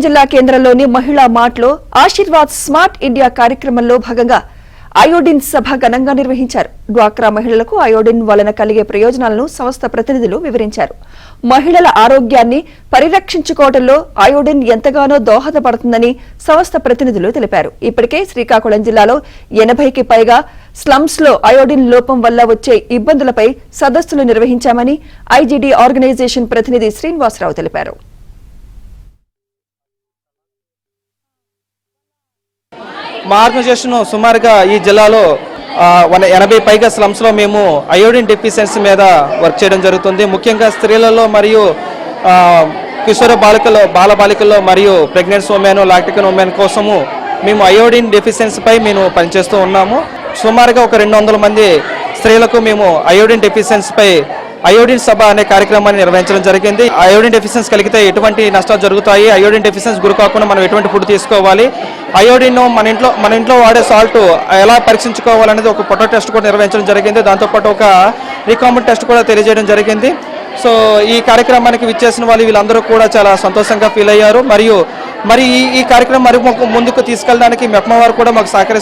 జిల్లా కేంద్రంలోని మహిళా మార్ట్లో ఆశీర్వాద్ స్మార్ట్ ఇండియా కార్యక్రమంలో భాగంగా అయోడిన్ సభ ఘనంగా నిర్వహించారు. డ్వాక్రా మహిళలకు అయోడిన్ వలన కలిగే ప్రయోజనాలను సంస్థ ప్రతినిధులు వివరించారు. మహిళల ఆరోగ్యాన్ని పరిరక్షించుకోవడంలో అయోడిన్ ఎంతగానో దోహదపడుతుందని సంస్థ ప్రతినిధులు తెలిపారు. ఇప్పటికే శ్రీకాకుళం జిల్లాలో 80కి పైగా స్లమ్స్ లో అయోడిన్ లోపం వల్ల వచ్చే ఇబ్బందులపై సదస్సులు నిర్వహించామని ఐజీడీ ఆర్గనైజేషన్ ప్రతినిధి శ్రీనివాసరావు తెలిపారు. మా ఆర్గనైజేషన్ సుమారుగా ఈ జిల్లాలో 80 పైగా స్లమ్స్లో మేము అయోడిన్ డెఫిషియన్సీ మీద వర్క్ చేయడం జరుగుతుంది. ముఖ్యంగా స్త్రీలలో మరియు కిషోర బాలబాలికల్లో మరియు ప్రెగ్నెంట్ ఉమెన్ లాక్టికన్ ఉమెన్ కోసము మేము అయోడిన్ డెఫిషియన్సీపై మేము పనిచేస్తూ ఉన్నాము. సుమారుగా ఒక 200 మంది స్త్రీలకు మేము అయోడిన్ డెఫిషియన్సీపై అయోడిన్ సభ అనే కార్యక్రమాన్ని నిర్వహించడం జరిగింది. అయోడిన్ డెఫిషియన్సీ కలిగితే ఎటువంటి నష్టాలు జరుగుతాయి, అయోడిన్ డెఫిషియన్సీ గురి కాకుండా మనం ఎటువంటి ఫుడ్ తీసుకోవాలి, అయోడిన్ మన ఇంట్లో వాడే సాల్ట్ ఎలా పరీక్షించుకోవాలనేది ఒక పొటో టెస్ట్ కూడా నిర్వహించడం జరిగింది. దాంతోపాటు ఒక రికాంబినెంట్ టెస్ట్ కూడా తెలియజేయడం జరిగింది. సో ఈ కార్యక్రమానికి విచ్చేసిన వీళ్ళందరూ కూడా చాలా సంతోషంగా ఫీల్ అయ్యారు. మరి ఈ కార్యక్రమం ముందుకు తీసుకెళ్ళడానికి మెప్మా వారు కూడా మాకు సహకరిస్తారు.